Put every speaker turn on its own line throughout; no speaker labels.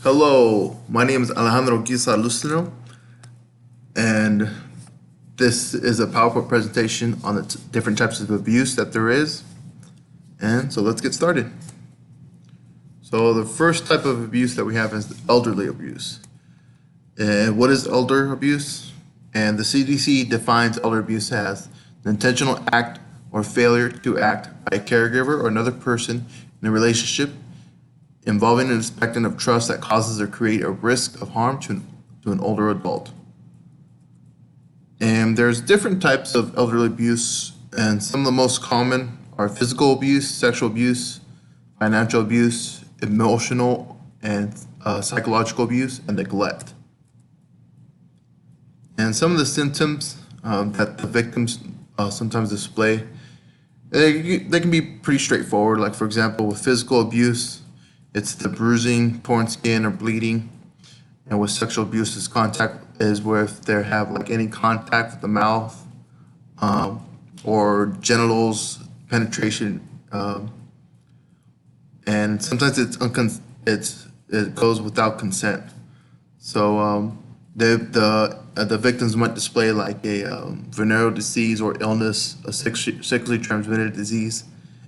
Hello, my name is Alejandro Guisa Lucino, and this is a PowerPoint presentation on the different types of abuse that there is. And so let's get started. So the first type of abuse that we have is elderly abuse. And what is elder abuse? And the CDC defines elder abuse as the intentional act or failure to act by a caregiver or another person in a relationship involving an expectant of trust that causes or create a risk of harm to an older adult. And there's different types of elderly abuse, and some of the most common are physical abuse, sexual abuse, financial abuse, emotional and psychological abuse, and neglect. And some of the symptoms that the victims sometimes display, they can be pretty straightforward. Like, for example, with physical abuse, it's the bruising, torn skin, or bleeding. And with sexual abuse, is where if they have like any contact with the mouth or genitals, penetration, and sometimes it goes without consent. So the victims might display like a venereal disease or illness, a sexually transmitted disease,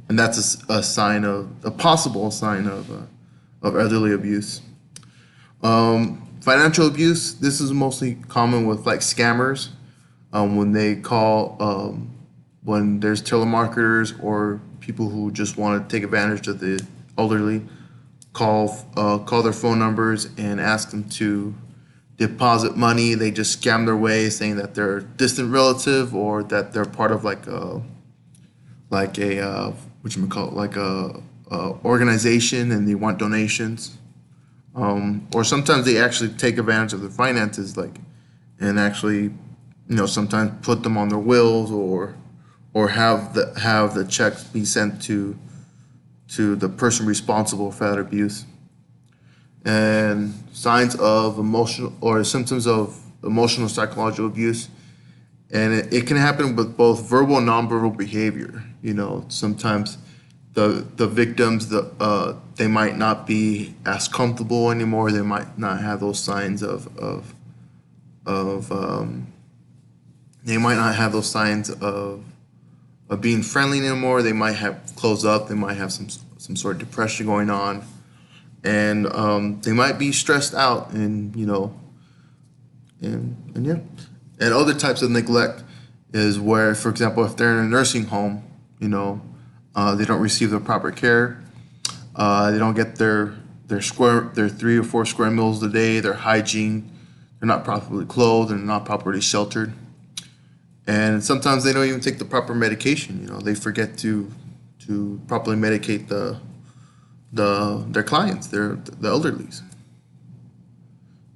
and that's a possible sign of elderly abuse. Financial abuse. This is mostly common with like scammers when they call when there's telemarketers or people who just want to take advantage of the elderly. Call their phone numbers and ask them to deposit money. They just scam their way, saying that they're a distant relative or that they're part of like a organization and they want donations. Or sometimes they actually take advantage of their finances, and actually, sometimes put them on their wills or have the checks be sent to the person responsible for that abuse. And signs of emotional or symptoms of emotional psychological abuse, and it can happen with both verbal and nonverbal behavior. Sometimes the victims they might not be as comfortable anymore. They might not have those signs of they might not have those signs of being friendly anymore. They might have closed up. They might have some sort of depression going on, and they might be stressed out, and yeah. And other types of neglect is where, for example, if they're in a nursing home, they don't receive the proper care. They don't get their 3 or 4 square meals a day. Their hygiene, they're not properly clothed and not properly sheltered. And sometimes they don't even take the proper medication. They forget to properly medicate their clients, the elderlies.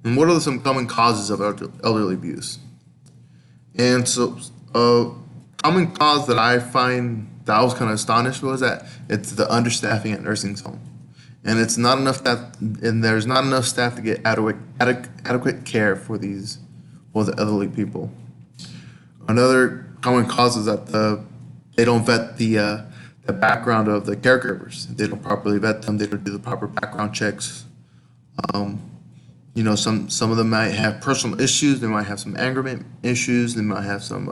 And what are some common causes of elderly abuse? And so, common cause that I find that I was kind of astonished was that it's the understaffing at nursing home, and there's not enough staff to get adequate care for the elderly people. Another common cause is that they don't vet the background of the caregivers. They don't properly vet them. They don't do the proper background checks. Some of them might have personal issues. They might have some angerment issues. They might have some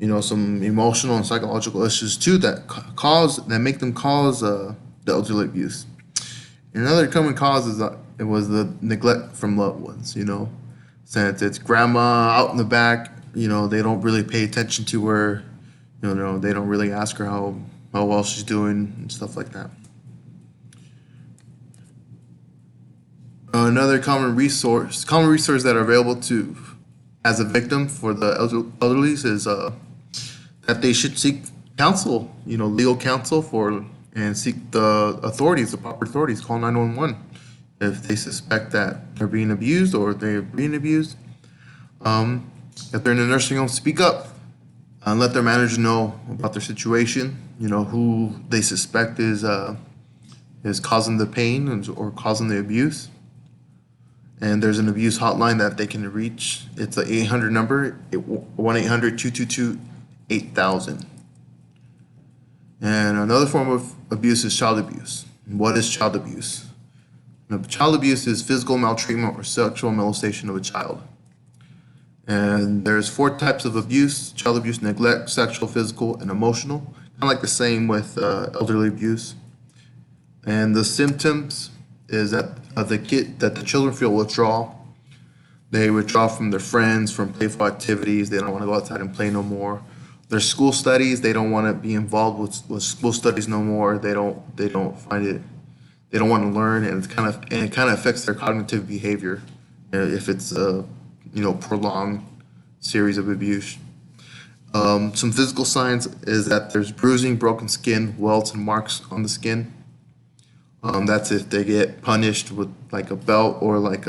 emotional and psychological issues too that make them cause the elderly abuse. And another common cause is that it was the neglect from loved ones. Since it's grandma out in the back, they don't really pay attention to her. They don't really ask her how well she's doing and stuff like that. Another common resource that are available to as a victim for the elderly is that they should seek counsel, legal counsel and seek the proper authorities, call 911 if they suspect that they're being abused or they're being abused. If they're in a nursing home, speak up and let their manager know about their situation, who they suspect is causing the pain or causing the abuse. And there's an abuse hotline that they can reach. It's an 800 number, 1-800-222-8000. And another form of abuse is child abuse. What is child abuse? Child abuse is physical maltreatment or sexual molestation of a child. And there's four types of abuse: child abuse, neglect, sexual, physical, and emotional. Kind of like the same with elderly abuse. And the symptoms is that the children feel withdrawal. They withdraw from their friends, from playful activities. They don't want to go outside and play no more. Their school studies, they don't want to be involved with school studies no more. They don't find it. They don't want to learn, and it kind of affects their cognitive behavior if it's a prolonged series of abuse. Some physical signs is that there's bruising, broken skin, welts, and marks on the skin. That's if they get punished with like a belt or like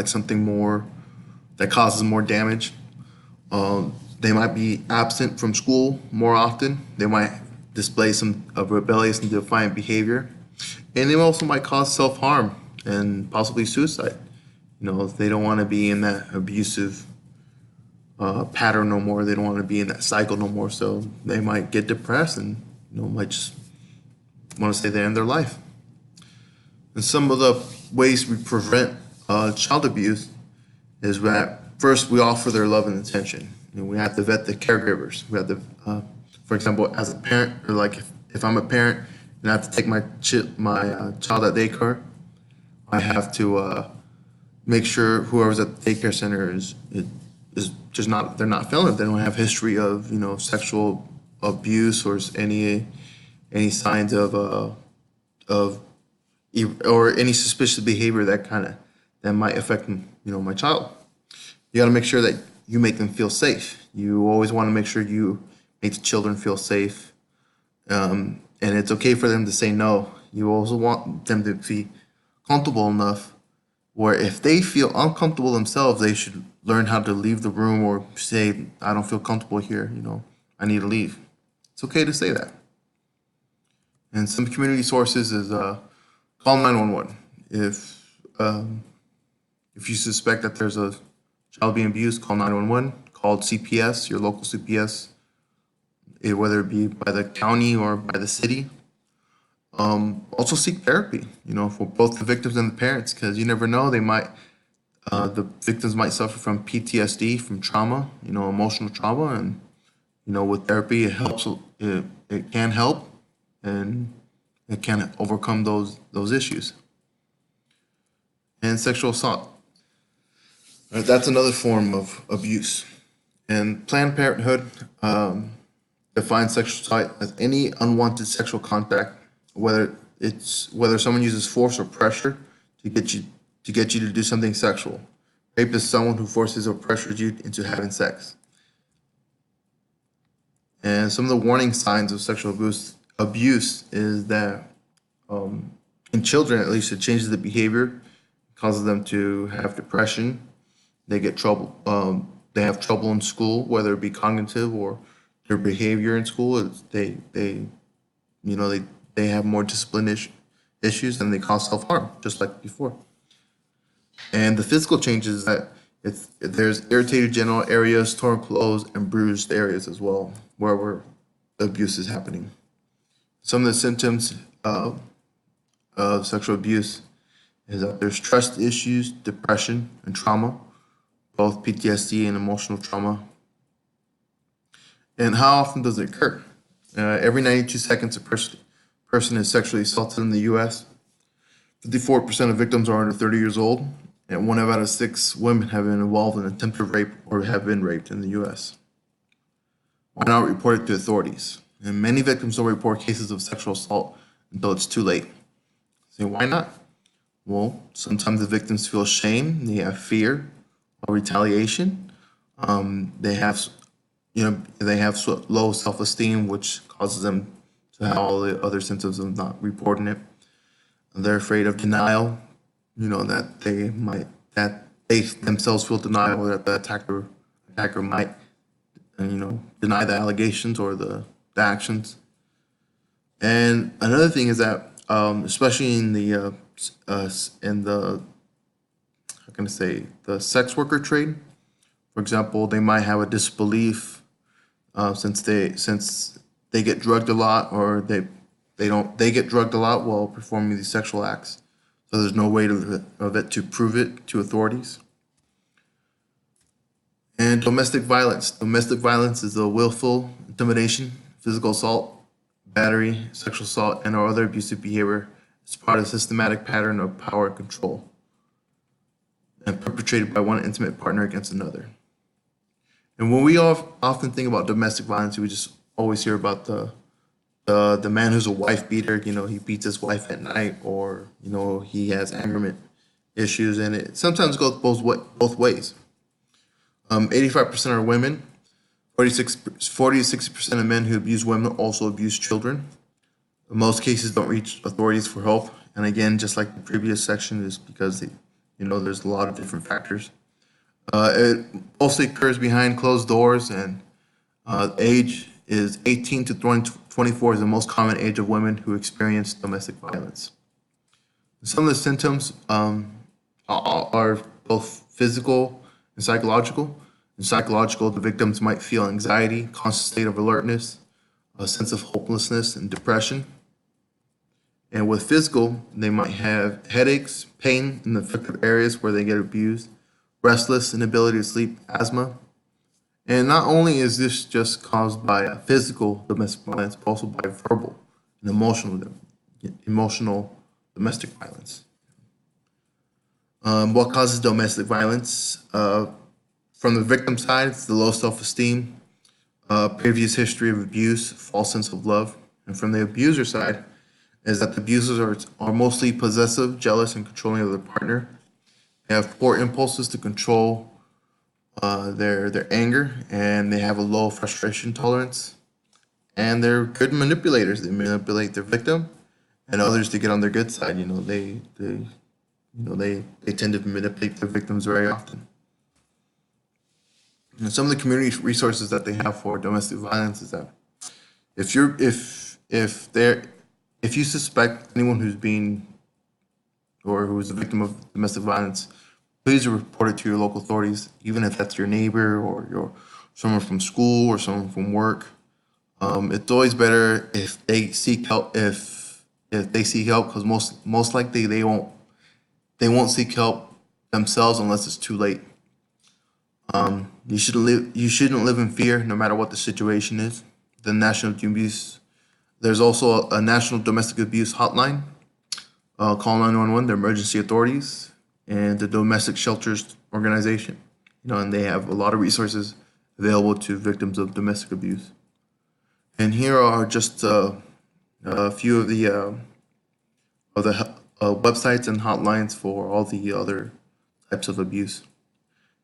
something more that causes more damage. They might be absent from school more often. They might display some of rebellious and defiant behavior, and they also might cause self-harm and possibly suicide. They don't want to be in that abusive pattern no more. They don't want to be in that cycle no more. So they might get depressed and might just want to stay there in their life. And some of the ways we prevent child abuse is that first we offer their love and attention. We have to vet the caregivers. We have to, for example, as a parent, or like if I'm a parent and I have to take my child at daycare, I have to make sure whoever's at the daycare center is just not, they're not felon. They don't have history of sexual abuse or any signs of or any suspicious behavior that might affect my child. You got to make sure that you make them feel safe. You always want to make sure you make the children feel safe, and it's okay for them to say no. You also want them to be comfortable enough where if they feel uncomfortable themselves, they should learn how to leave the room or say, I don't feel comfortable here, I need to leave. It's okay to say that. And some community sources is call 911. If you suspect that there's a child being abused, call 911. Call CPS, your local CPS, whether it be by the county or by the city. Also seek therapy, for both the victims and the parents, because you never know, the victims might suffer from PTSD, from trauma, emotional trauma, and with therapy it helps. It can help, and it can overcome those issues. And sexual assault, that's another form of abuse. And Planned Parenthood defines sexual assault as any unwanted sexual contact, whether someone uses force or pressure to get you to do something sexual. Rape is someone who forces or pressures you into having sex. And some of the warning signs of sexual abuse is that in children, at least, it changes the behavior, causes them to have depression. They get trouble. They have trouble in school, whether it be cognitive or their behavior in school. They have more discipline issues, and they cause self-harm, just like before. And the physical changes that there's irritated genital areas, torn clothes, and bruised areas as well, where abuse is happening. Some of the symptoms of sexual abuse is that there's trust issues, depression, and trauma, both PTSD and emotional trauma. And how often does it occur? Every 92 seconds, a person is sexually assaulted in the U.S. 54% of victims are under 30 years old, and 1 out of 6 women have been involved in attempted rape or have been raped in the U.S. Why not report it to authorities? And many victims don't report cases of sexual assault until it's too late. So why not? Well, sometimes the victims feel shame, they have fear of retaliation, they have low self-esteem, which causes them to have all the other symptoms of not reporting it. They're afraid of denial, that they themselves feel denial, or that the attacker might, deny the allegations or the actions. And another thing is that, especially in the how can I say, the sex worker trade, for example, they might have a disbelief since they get drugged a lot, or they get drugged a lot while performing these sexual acts. so there's no way of it to prove it to authorities. And domestic violence. Domestic violence is a willful intimidation, physical assault, battery, sexual assault, and or other abusive behavior as part of a systematic pattern of power and control, and perpetrated by one intimate partner against another. And when we often think about domestic violence, we just always hear about the man who's a wife beater. You know, he beats his wife at night, or you know, he has angerment issues, and it sometimes goes both ways. 85% are women. 40 to 60% of men who abuse women also abuse children. In most cases, don't reach authorities for help. And again, just like the previous section, is because there's a lot of different factors. It mostly occurs behind closed doors, and age is 18 to 24 is the most common age of women who experience domestic violence. Some of the symptoms are both physical and psychological. In psychological, the victims might feel anxiety, constant state of alertness, a sense of hopelessness and depression. And with physical, they might have headaches, pain in the affected areas where they get abused, restless, inability to sleep, asthma. And not only is this just caused by physical domestic violence, but also by verbal and emotional domestic violence. What causes domestic violence? From the victim side, it's the low self-esteem, previous history of abuse, false sense of love. And from the abuser side, is that the abusers are mostly possessive, jealous, and controlling of their partner. They have poor impulses to control their anger, and they have a low frustration tolerance. And they're good manipulators. They manipulate their victim and others to get on their good side. They tend to manipulate their victims very often. And some of the community resources that they have for domestic violence is that if you suspect anyone who's a victim of domestic violence, please report it to your local authorities, even if that's your neighbor or someone from school or someone from work. It's always better if they seek help. If they seek help, because most likely they won't seek help themselves unless it's too late. You shouldn't live in fear, no matter what the situation is. There's also a national domestic abuse hotline. Call 911, the emergency authorities, and the domestic shelters organization. And they have a lot of resources available to victims of domestic abuse. And here are just a few of the websites and hotlines for all the other types of abuse.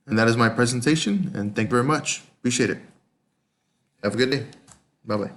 And that is my presentation, and thank you very much. Appreciate it. Have a good day. Bye-bye.